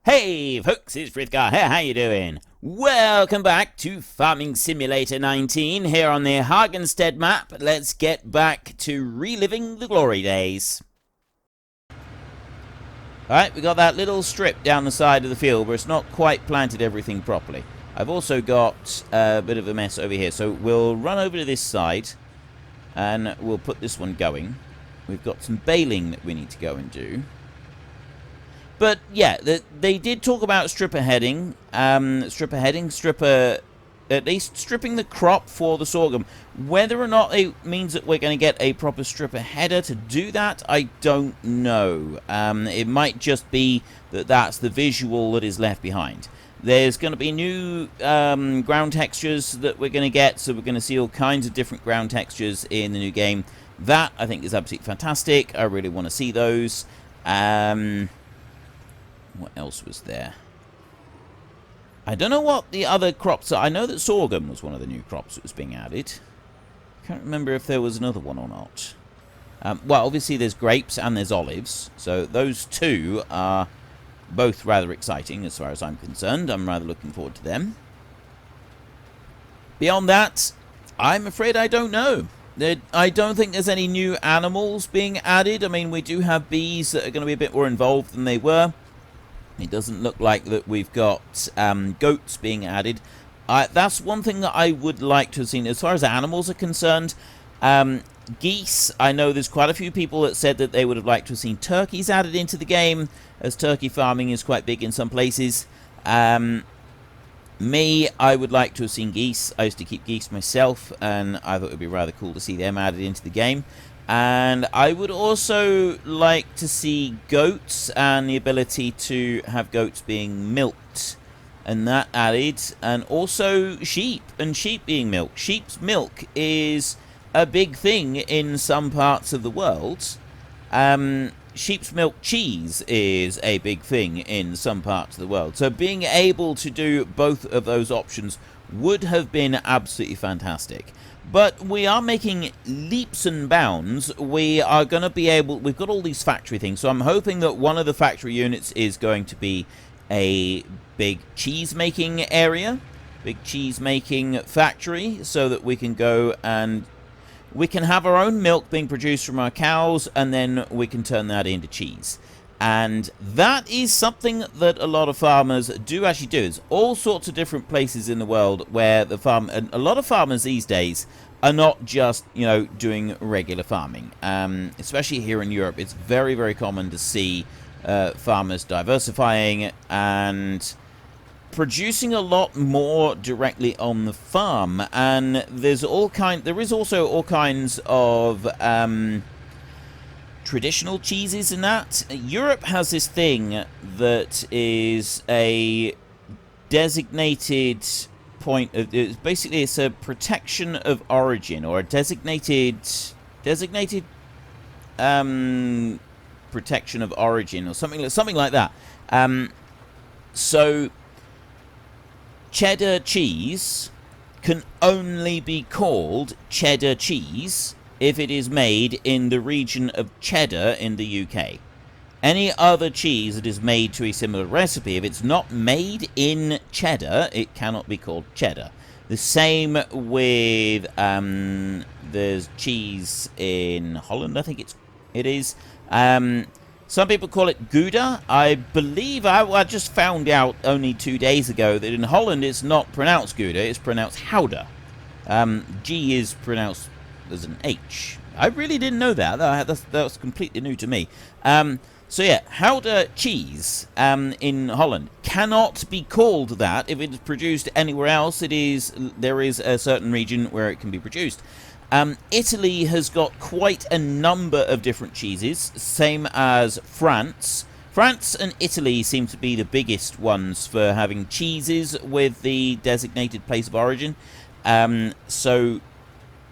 Hey folks, it's Frithgar here, how you doing? Welcome back to Farming Simulator 19 here on the Hagenstedt map. Let's get back to reliving the glory days. Alright, we got that little strip down the side of the field where it's not quite planted everything properly. I've also got a bit of a mess over here, so we'll run over to this side and we'll put this one going. We've got some baling that we need to go and do. But yeah, they did talk about stripper heading, at least stripping the crop for the sorghum. Whether or not it means that we're going to get a proper stripper header to do that, I don't know. It might just be that that's the visual that is left behind. There's going to be new ground textures that we're going to get, so we're going to see all kinds of different ground textures in the new game. That, I think, is absolutely fantastic. I really want to see those. What else was there? I don't know what the other crops are. I know that sorghum was one of the new crops that was being added. Can't remember if there was another one or not. Well, obviously there's grapes and there's olives. So those two are both rather exciting as far as I'm concerned. I'm rather looking forward to them. Beyond that, I'm afraid I don't know. I don't think there's any new animals being added. I mean, we do have bees that are going to be a bit more involved than they were. It doesn't look like that we've got goats being added. That's one thing that I would like to have seen. As far as animals are concerned, geese, I know there's quite a few people that said that they would have liked to have seen turkeys added into the game, as turkey farming is quite big in some places. Me, I would like to have seen geese. I used to keep geese myself, and I thought it would be rather cool to see them added into the game. And I would also like to see goats and the ability to have goats being milked and that added, and also sheep and sheep being milked. Sheep's milk is a big thing in some parts of the world. Sheep's milk cheese is a big thing in some parts of the world. So being able to do both of those options would have been absolutely fantastic. But we are making leaps and bounds. We are going to be able... We've got all these factory things, so I'm hoping that one of the factory units is going to be a big cheese-making area. Big cheese-making factory, so that we can go and... We can have our own milk being produced from our cows, and then we can turn that into cheese. And that is something that a lot of farmers do actually do. There's all sorts of different places in the world where the farm... And a lot of farmers these days are not just, you know, doing regular farming. Especially here in Europe, it's very, very common to see farmers diversifying and producing a lot more directly on the farm. And there is also all kinds of... traditional cheeses and that. Europe has this thing that is a designated point of... Basically, it's a protection of origin, or a designated protection of origin, or something like that. So cheddar cheese can only be called cheddar cheese if it is made in the region of Cheddar in the UK. Any other cheese that is made to a similar recipe, if it's not made in Cheddar, it cannot be called Cheddar. The same with there's cheese in Holland, I think it is. Some people call it Gouda. I believe I just found out only 2 days ago that in Holland it's not pronounced Gouda, it's pronounced Houda. G is pronounced as an H. I really didn't know that. That was completely new to me. So yeah, Houda cheese in Holland cannot be called that if it is produced anywhere else. There is a certain region where it can be produced. Italy has got quite a number of different cheeses, same as France. France and Italy seem to be the biggest ones for having cheeses with the designated place of origin. So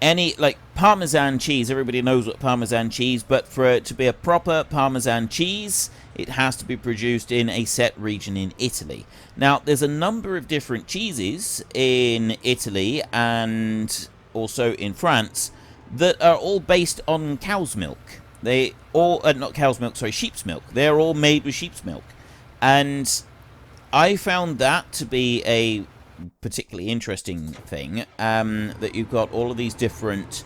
any, like, Parmesan cheese, everybody knows what Parmesan cheese, but for it to be a proper Parmesan cheese, it has to be produced in a set region in Italy. Now, there's a number of different cheeses in Italy and also in France that are all based on cow's milk. They all, not cow's milk, sorry, sheep's milk. They're all made with sheep's milk. And I found that to be a particularly interesting thing, that you've got all of these different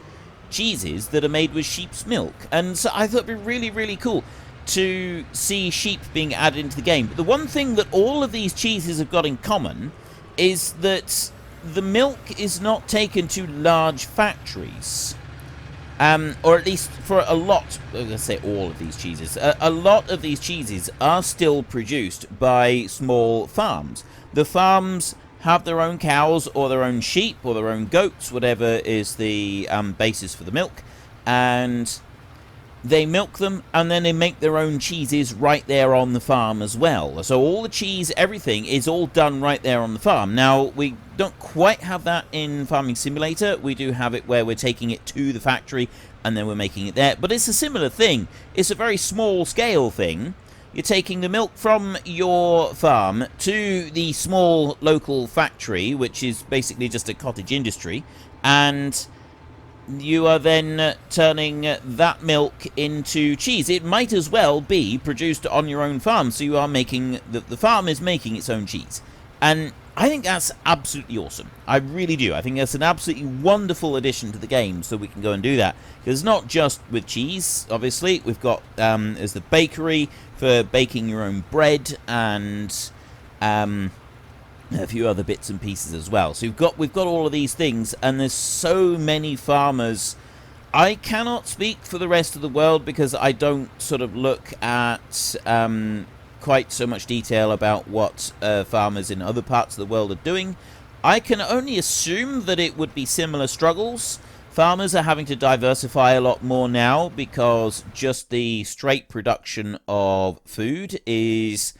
cheeses that are made with sheep's milk. And so I thought it'd be really, really cool to see sheep being added into the game. But the one thing that all of these cheeses have got in common is that the milk is not taken to large factories. Or at least for a lot, let's say all of these cheeses, a lot of these cheeses are still produced by small farms. The farms have their own cows or their own sheep or their own goats, whatever is the basis for the milk, and they milk them, and then they make their own cheeses right there on the farm as well. So all the cheese, everything is all done right there on the farm. Now, we don't quite have that in Farming Simulator. We do have it where we're taking it to the factory and then we're making it there. But it's a similar thing. It's a very small scale thing. You're taking the milk from your farm to the small local factory, which is basically just a cottage industry, and you are then turning that milk into cheese. It might as well be produced on your own farm, so you are making the farm is making its own cheese. And I think that's absolutely awesome. I really do. I think that's an absolutely wonderful addition to the game, so we can go and do that. Because it's not just with cheese, obviously. We've got there's the bakery for baking your own bread, and a few other bits and pieces as well. So we've got all of these things, and there's so many farmers. I cannot speak for the rest of the world because I don't sort of look at quite so much detail about what farmers in other parts of the world are doing. I can only assume that it would be similar struggles. Farmers are having to diversify a lot more now because just the straight production of food is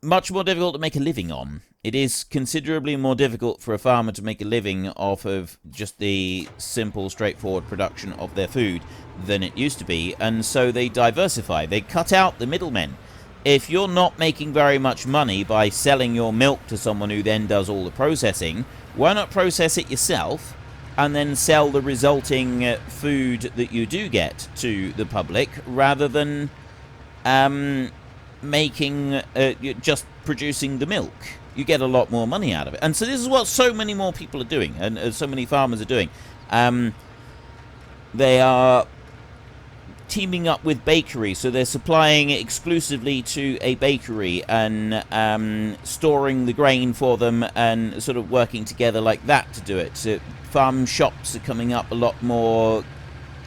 much more difficult to make a living on. It is considerably more difficult for a farmer to make a living off of just the simple, straightforward production of their food than it used to be, and so they diversify. They cut out the middlemen. If you're not making very much money by selling your milk to someone who then does all the processing, why not process it yourself and then sell the resulting food that you do get to the public, rather than just producing the milk? You get a lot more money out of it. And so this is what so many more people are doing, and so many farmers are doing. They are teaming up with bakeries, so they're supplying exclusively to a bakery and storing the grain for them and sort of working together like that to do it. So farm shops are coming up a lot more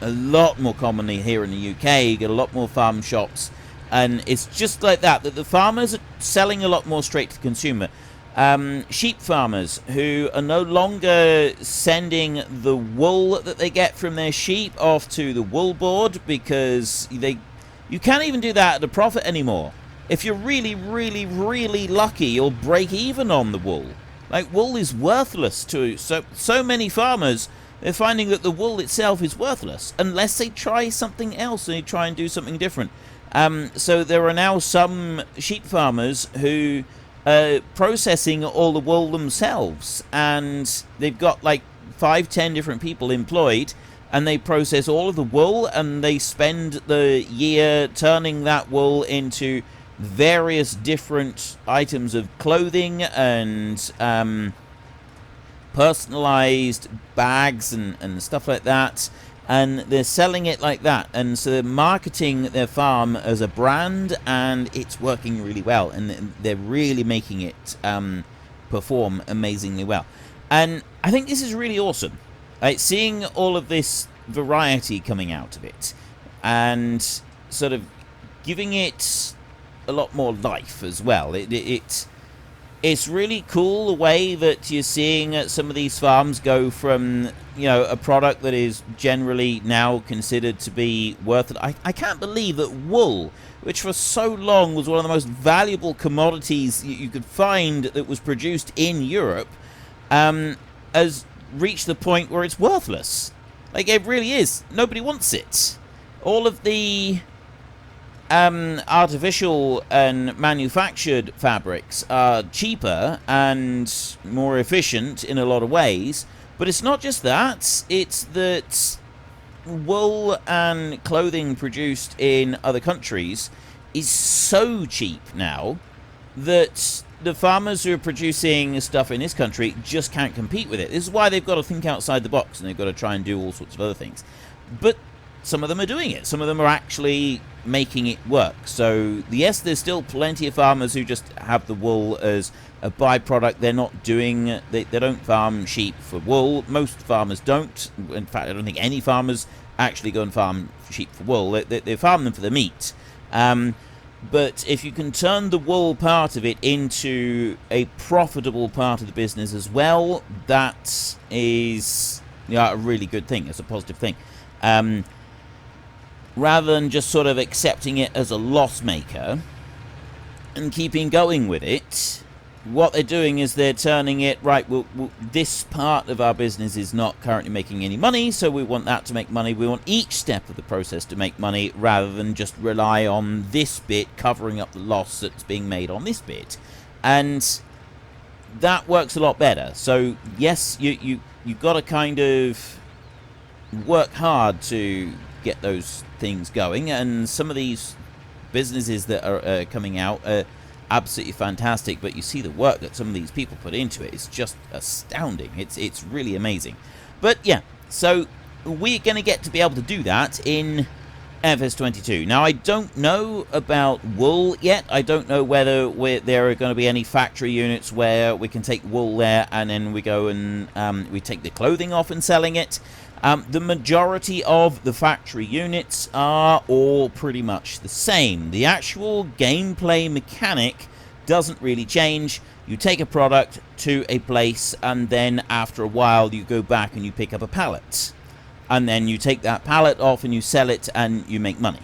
commonly here in the UK. You get a lot more farm shops. And it's just like that the farmers are selling a lot more straight to the consumer. Sheep farmers who are no longer sending the wool that they get from their sheep off to the wool board, because you can't even do that at a profit anymore. If you're really, really, really lucky, you'll break even on the wool. Like, wool is worthless to so many farmers. They're finding that the wool itself is worthless unless they try something else and they try and do something different. So there are now some sheep farmers who are processing all the wool themselves, and they've got like 5-10 different people employed, and they process all of the wool, and they spend the year turning that wool into various different items of clothing and personalized bags and stuff like that. And they're selling it like that, and so they're marketing their farm as a brand, and it's working really well, and they're really making it perform amazingly well. And I think this is really awesome, seeing all of this variety coming out of it, and sort of giving it a lot more life as well. It's really cool the way that you're seeing some of these farms go from, a product that is generally now considered to be worth it. I can't believe that wool, which for so long was one of the most valuable commodities you could find that was produced in Europe, has reached the point where it's worthless. Like, it really is. Nobody wants it. All of the artificial and manufactured fabrics are cheaper and more efficient in a lot of ways, but it's not just that. It's that wool and clothing produced in other countries is so cheap now that the farmers who are producing stuff in this country just can't compete with it. This is why they've got to think outside the box, and they've got to try and do all sorts of other things. But some of them are doing it. Some of them are actually making it work. So, yes, there's still plenty of farmers who just have the wool as a byproduct. They're not doing... They don't farm sheep for wool. Most farmers don't. In fact, I don't think any farmers actually go and farm sheep for wool. They farm them for the meat. But if you can turn the wool part of it into a profitable part of the business as well, that is a really good thing. It's a positive thing. Rather than just sort of accepting it as a loss maker and keeping going with it, what they're doing is they're turning it, right, well, this part of our business is not currently making any money, so we want that to make money. We want each step of the process to make money rather than just rely on this bit covering up the loss that's being made on this bit. And that works a lot better. So, yes, you've got to kind of work hard to get those things going, and some of these businesses that are coming out are absolutely fantastic, but you see the work that some of these people put into it. It's just astounding. It's really amazing. But yeah, so we're going to get to be able to do that in FS22. Now, I don't know about wool yet. I don't know whether there are going to be any factory units where we can take wool there and then we go and we take the clothing off and selling it. The majority of the factory units are all pretty much the same. The actual gameplay mechanic doesn't really change. You take a product to a place, and then after a while you go back and you pick up a pallet. And then you take that pallet off and you sell it and you make money.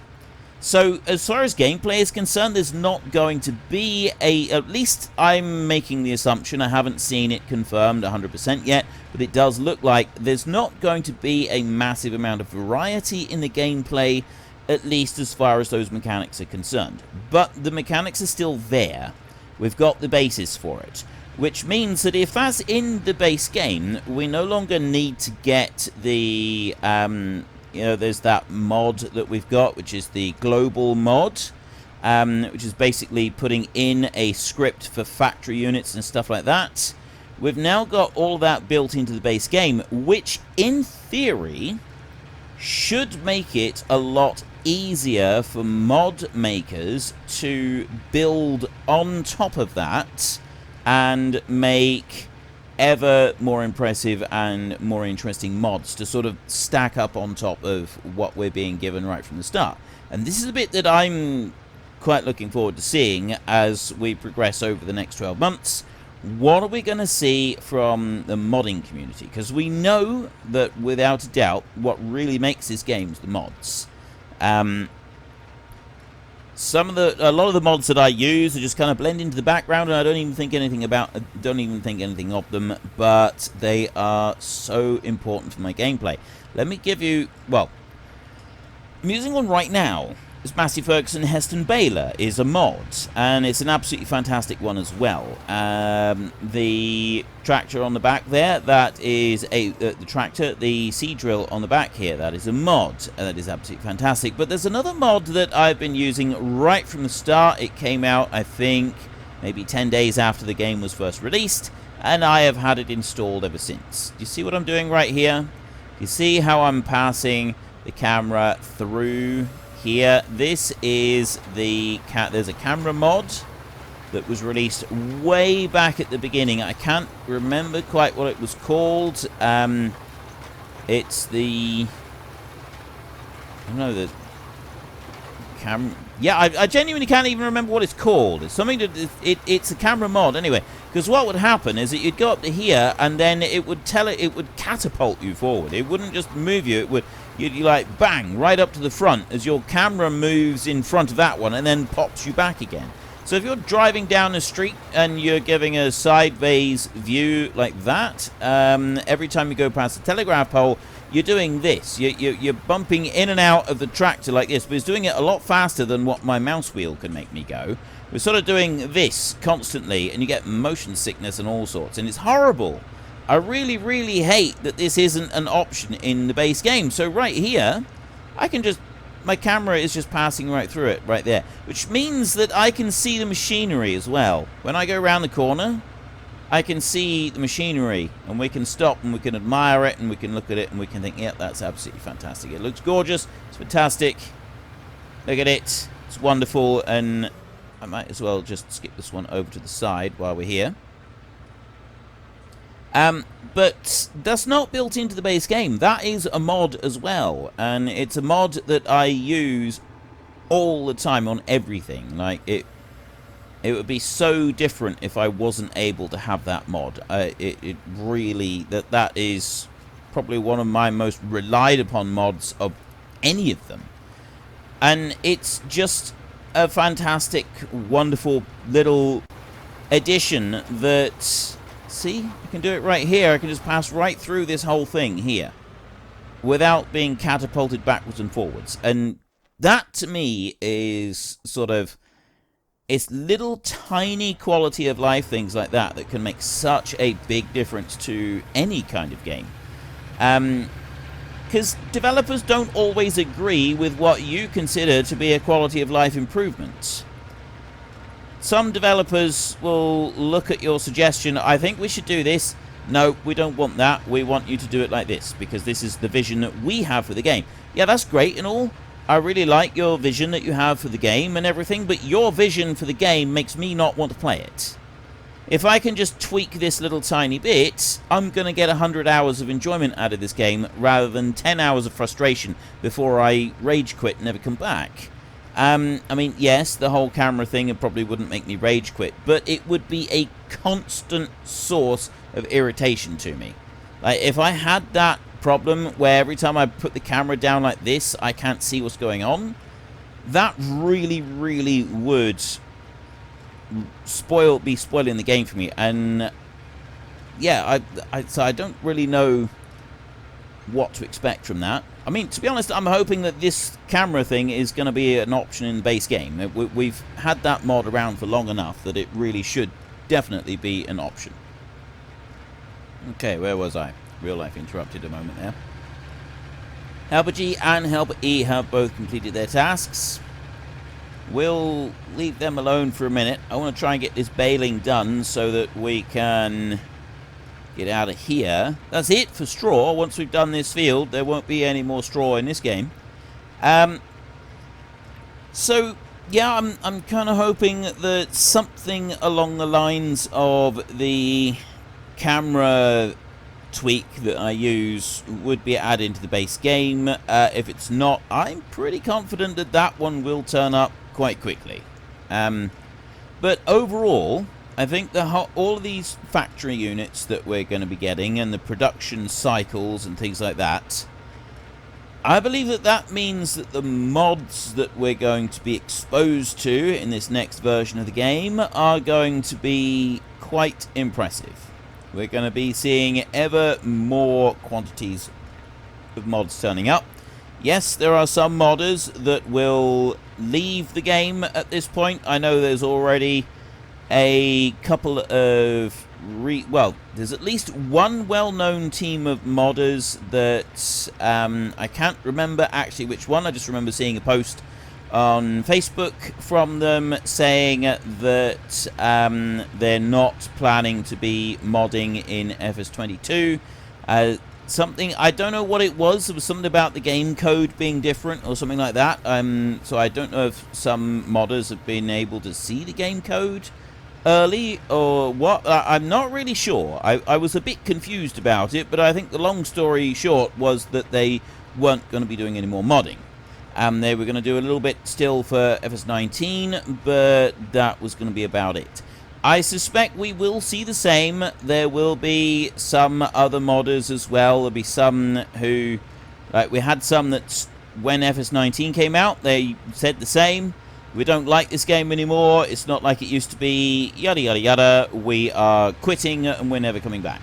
So as far as gameplay is concerned, there's not going to be at least I'm making the assumption, I haven't seen it confirmed 100% yet, but it does look like there's not going to be a massive amount of variety in the gameplay, at least as far as those mechanics are concerned. But the mechanics are still there. We've got the basis for it, which means that if, as in the base game, we no longer need to get the... there's that mod that we've got, which is the global mod, which is basically putting in a script for factory units and stuff like that. We've now got all that built into the base game, which in theory should make it a lot easier for mod makers to build on top of that and make ever more impressive and more interesting mods to sort of stack up on top of what we're being given right from the start. And this is a bit that I'm quite looking forward to seeing as we progress over the next 12 months. What are we going to see from the modding community? Because we know that without a doubt what really makes this game is the mods. A lot of the mods that I use are just kind of blend into the background, and I don't even think anything of them, but they are so important for my gameplay. Let me give you, well, I'm using one right now. This Massey Ferguson Heston baler is a mod, and it's an absolutely fantastic one as well. The tractor on the back there, that is the tractor. The seed drill on the back here, that is a mod. That is absolutely fantastic. But there's another mod that I've been using right from the start. It came out, I think, maybe 10 days after the game was first released, and I have had it installed ever since. Do you see what I'm doing right here? Do you see how I'm passing the camera through here? This is there's a camera mod that was released way back at the beginning. I can't remember quite what it was called. It's the... I don't know, the camera... Yeah, I genuinely can't even remember what it's called. It's something that... It's a camera mod, anyway. Because what would happen is that you'd go up to here, and then it would catapult you forward. It wouldn't just move you, it would... You'd like bang right up to the front as your camera moves in front of that one and then pops you back again. So if you're driving down the street and you're giving a sideways view like that, every time you go past a telegraph pole, you're doing this. You're bumping in and out of the tractor like this, but it's doing it a lot faster than what my mouse wheel can make me go. We're sort of doing this constantly, and you get motion sickness and all sorts, and it's horrible. I really, really hate that this isn't an option in the base game. So right here, I can just my camera is just passing right through it, right there. Which means that I can see the machinery as well. When I go around the corner, I can see the machinery, and we can stop and we can admire it, and we can look at it and we can think, yep, that's absolutely fantastic. It looks gorgeous, it's fantastic. Look at it, it's wonderful, and I might as well just skip this one over to the side while we're here. But that's not built into the base game. That is a mod as well, and it's a mod that I use all the time on everything. Like, it would be so different if I wasn't able to have that mod. It really, that is probably one of my most relied upon mods of any of them. And it's just a fantastic, wonderful little addition that... See, I can do it right here. I can just pass right through this whole thing here without being catapulted backwards and forwards. And that, to me, is sort of... It's little tiny quality of life things like that that can make such a big difference to any kind of game. Because developers don't always agree with what you consider to be a quality of life improvement. Some developers will look at your suggestion, I think we should do this. No, we don't want that. We want you to do it like this, because this is the vision that we have for the game. Yeah, that's great and all. I really like your vision that you have for the game and everything, but your vision for the game makes me not want to play it. If I can just tweak this little tiny bit, I'm going to get 100 hours of enjoyment out of this game rather than 10 hours of frustration before I rage quit and never come back. I mean, yes, the whole camera thing probably wouldn't make me rage quit, but it would be a constant source of irritation to me. Like, if I had that problem where every time I put the camera down like this, I can't see what's going on, that really, really would be spoiling the game for me. And yeah, so I don't really know what to expect from that. I mean, to be honest, I'm hoping that this camera thing is going to be an option in the base game. We've had that mod around for long enough that it really should definitely be an option. Okay, where was I? Real life interrupted a moment there. Helper G and Helper E have both completed their tasks. We'll leave them alone for a minute. I want to try and get this baling done so that we can get out of here. That's it for straw. Once we've done this field, there won't be any more straw in this game. So, yeah, I'm kind of hoping that something along the lines of the camera tweak that I use would be added into the base game. If it's not, I'm pretty confident that that one will turn up quite quickly. But overall, I think all of these factory units that we're going to be getting and the production cycles and things like that, I believe that that means that the mods that we're going to be exposed to in this next version of the game are going to be quite impressive. We're going to be seeing ever more quantities of mods turning up. Yes, there are some modders that will leave the game at this point. I know there's already a couple of there's at least one well-known team of modders that I can't remember actually which one. I just remember seeing a post on Facebook from them saying that they're not planning to be modding in FS22. Something, I don't know what it was. There was something about the game code being different or something like that. So I don't know if some modders have been able to see the game code early or what. I'm not really sure. I was a bit confused about it, but I think the long story short was that they weren't going to be doing any more modding. They were going to do a little bit still for FS19, but that was going to be about it. I suspect we will see the same. There will be some other modders as well. There'll be some who, like, we had some that when FS19 came out, they said the same. We don't like this game anymore. It's not like it used to be. Yada, yada, yada. We are quitting and we're never coming back.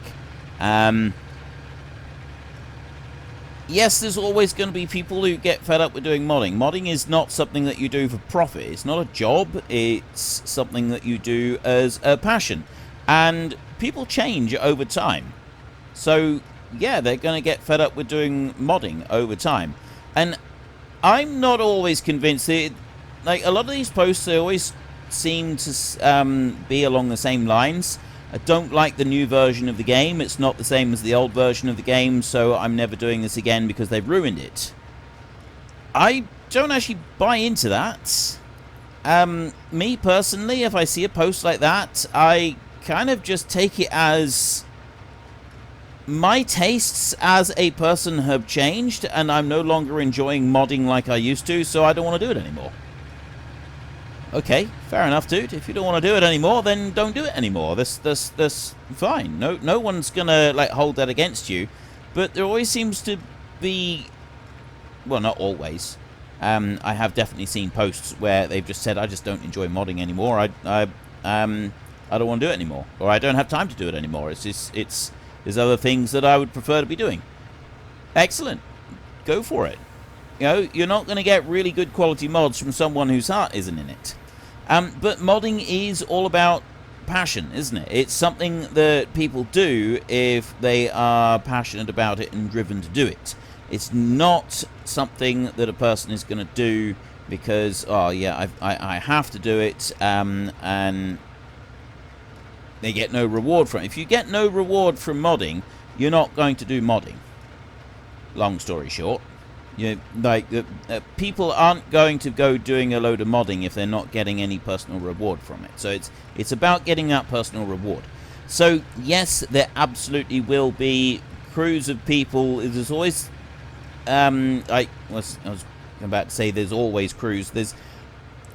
Yes, there's always going to be people who get fed up with doing modding. Modding is not something that you do for profit. It's not a job. It's something that you do as a passion. And people change over time. So, yeah, they're going to get fed up with doing modding over time. And I'm not always convinced. Like, a lot of these posts, they always seem to be along the same lines. I don't like the new version of the game. It's not the same as the old version of the game, so I'm never doing this again because they've ruined it. I don't actually buy into that. Me personally, if I see a post like that, I kind of just take it as my tastes as a person have changed, and I'm no longer enjoying modding like I used to, so I don't want to do it anymore. Okay, fair enough, dude. If you don't want to do it anymore, then don't do it anymore. That's fine. No one's gonna like hold that against you. But there always seems to be, well, not always. I have definitely seen posts where they've just said, "I just don't enjoy modding anymore. I don't want to do it anymore, or I don't have time to do it anymore. There's other things that I would prefer to be doing." Excellent. Go for it. You know, you're not going to get really good quality mods from someone whose heart isn't in it. But modding is all about passion, isn't it? It's something that people do if they are passionate about it and driven to do it. It's not something that a person is going to do because, oh yeah, I have to do it, and they get no reward from it. If you get no reward from modding, you're not going to do modding. Long story short. You know, like people aren't going to go doing a load of modding if they're not getting any personal reward from it. So it's about getting that personal reward. So yes, there absolutely will be crews of people. There's always I was about to say there's always crews. There's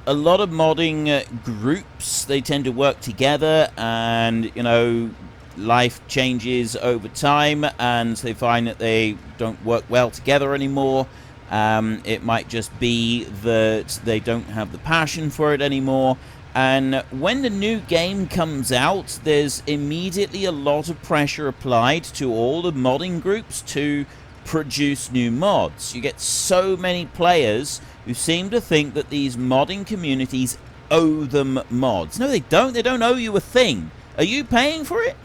a lot of modding groups. They tend to work together, and you know, life changes over time, and they find that they don't work well together anymore. It might just be that they don't have the passion for it anymore. And when the new game comes out, there's immediately a lot of pressure applied to all the modding groups to produce new mods. You get so many players who seem to think that these modding communities owe them mods. No, they don't. They don't owe you a thing. Are you paying for it?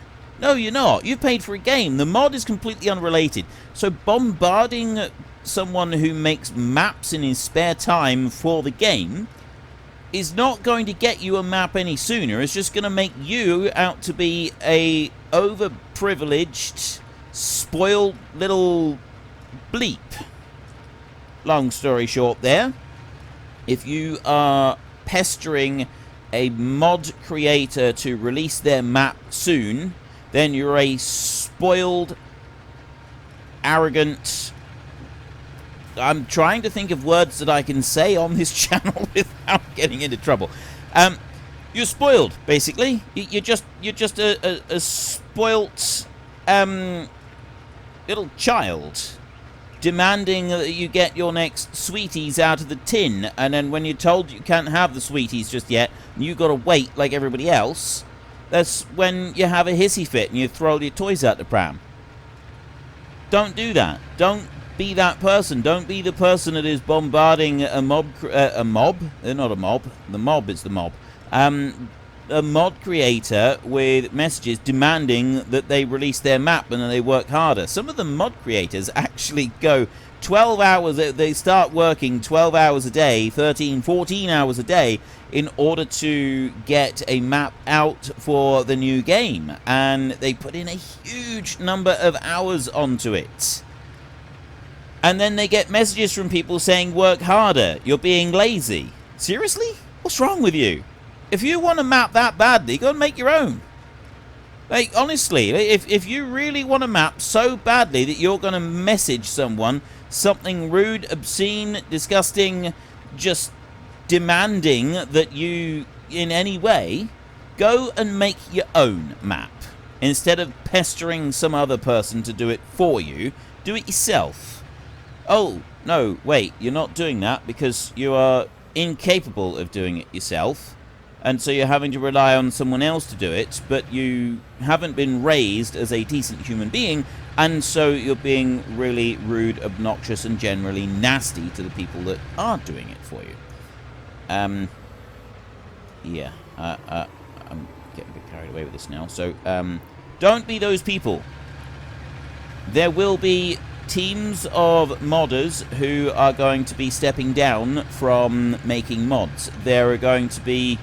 No, you're not. You've paid for a game. The mod is completely unrelated. So bombarding someone who makes maps in his spare time for the game is not going to get you a map any sooner. It's just going to make you out to be a overprivileged, spoiled little bleep. Long story short there, if you are pestering a mod creator to release their map soon, then you're a spoiled, arrogant... I'm trying to think of words that I can say on this channel without getting into trouble. You're spoiled, basically. You're just a spoilt little child demanding that you get your next sweeties out of the tin, and then when you're told you can't have the sweeties just yet, and you've got to wait like everybody else, that's when you have a hissy fit and you throw your toys out the pram. Don't do that. Don't be that person. Don't be the person that is bombarding a mob. They're not a mob. The mob is the mob. A mod creator with messages demanding that they release their map and that they work harder. Some of the mod creators actually go 12 hours, they start working 12 hours a day, 13, 14 hours a day in order to get a map out for the new game. And they put in a huge number of hours onto it. And then they get messages from people saying, work harder, you're being lazy. Seriously? What's wrong with you? If you want a map that badly, go and make your own. Like, honestly, if you really want a map so badly that you're going to message someone something rude, obscene, disgusting, just demanding that you, in any way, go and make your own map. Instead of pestering some other person to do it for you, do it yourself. Oh, no, wait, you're not doing that because you are incapable of doing it yourself. And so you're having to rely on someone else to do it, but you haven't been raised as a decent human being, and so you're being really rude, obnoxious, and generally nasty to the people that are doing it for you. Yeah, I'm getting a bit carried away with this now. So, don't be those people. There will be teams of modders who are going to be stepping down from making mods. There are going to be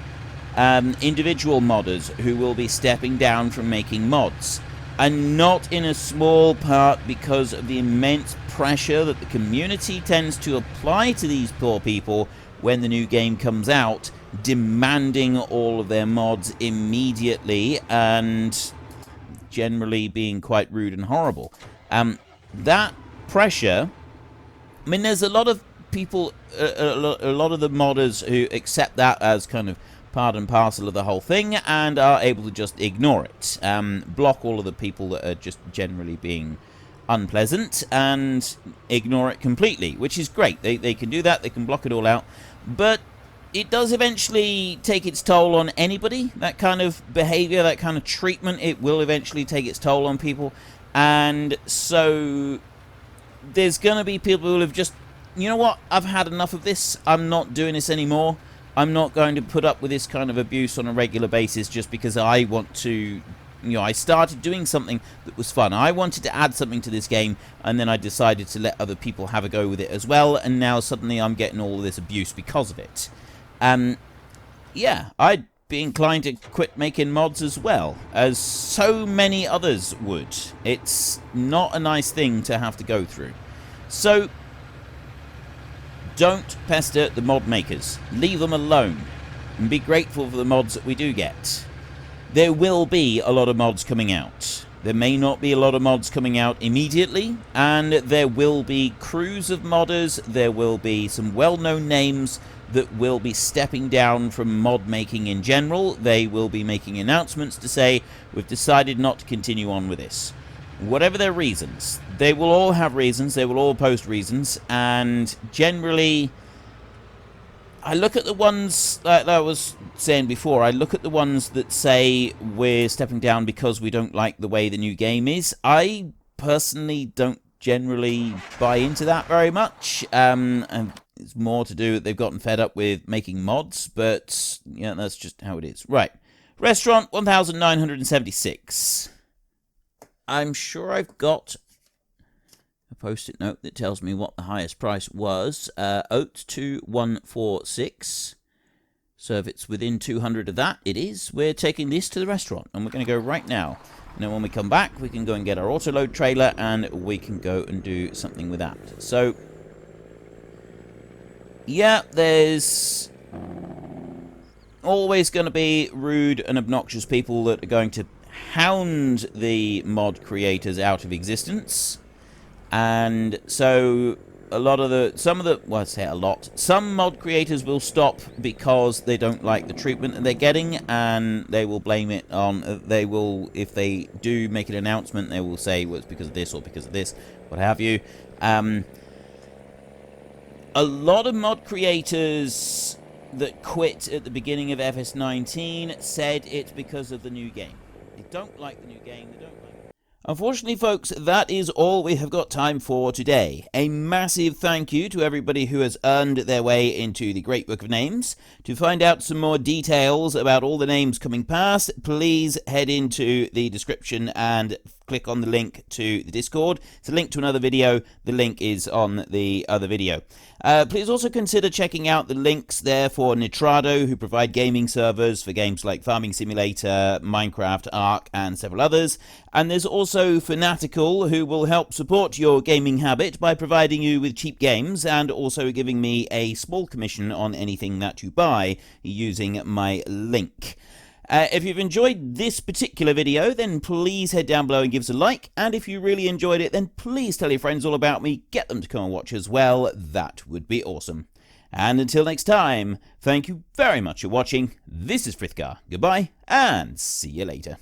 individual modders who will be stepping down from making mods. And not in a small part because of the immense pressure that the community tends to apply to these poor people when the new game comes out, demanding all of their mods immediately and generally being quite rude and horrible. That pressure, I mean, there's a lot of people, a lot of the modders who accept that as kind of part and parcel of the whole thing and are able to just ignore it, block all of the people that are just generally being unpleasant and ignore it completely, which is great. They can do that, they can block it all out, but it does eventually take its toll on anybody. That kind of behavior, that kind of treatment, it will eventually take its toll on people. And so there's going to be people who have just, you know what, I've had enough of this, I'm not doing this anymore. I'm not going to put up with this kind of abuse on a regular basis just because I want to, you know, I started doing something that was fun. I wanted to add something to this game, and then I decided to let other people have a go with it as well, and now suddenly I'm getting all of this abuse because of it. Yeah, I'd be inclined to quit making mods as well, as so many others would. It's not a nice thing to have to go through. So don't pester the mod makers. Leave them alone. And be grateful for the mods that we do get. There will be a lot of mods coming out. There may not be a lot of mods coming out immediately. And there will be crews of modders. There will be some well-known names that will be stepping down from mod making in general. They will be making announcements to say, we've decided not to continue on with this. Whatever their reasons, they will all have reasons, they will all post reasons, and generally, I look at the ones, like I was saying before, I look at the ones that say we're stepping down because we don't like the way the new game is. I personally don't generally buy into that very much, and it's more to do that they've gotten fed up with making mods, but yeah, that's just how it is. Right, restaurant 1976. I'm sure I've got a post-it note that tells me what the highest price was. Oats 2146. So if it's within 200 of that, it is. We're taking this to the restaurant, and we're going to go right now. And then when we come back, we can go and get our auto-load trailer, and we can go and do something with that. So, yeah, there's always going to be rude and obnoxious people that are going to hound the mod creators out of existence, and so some mod creators will stop because they don't like the treatment that they're getting, and they will blame it on, if they do make an announcement, they will say, well, it's because of this or because of this, what have you. A lot of mod creators that quit at the beginning of FS19 said it's because of the new game. They don't like the new game, they don't like it. Unfortunately, folks, that is all we have got time for today. A massive thank you to everybody who has earned their way into the Great Book of Names. To find out some more details about all the names coming past, please head into the description and click on the link to the Discord. It's a link to another video. The link is on the other video. Please also consider checking out the links there for Nitrado, who provide gaming servers for games like Farming Simulator, Minecraft, Ark, and several others. And there's also Fanatical, who will help support your gaming habit by providing you with cheap games and also giving me a small commission on anything that you buy using my link. If you've enjoyed this particular video, then please head down below and give us a like. And if you really enjoyed it, then please tell your friends all about me. Get them to come and watch as well. That would be awesome. And until next time, thank you very much for watching. This is Frithgar. Goodbye, and see you later.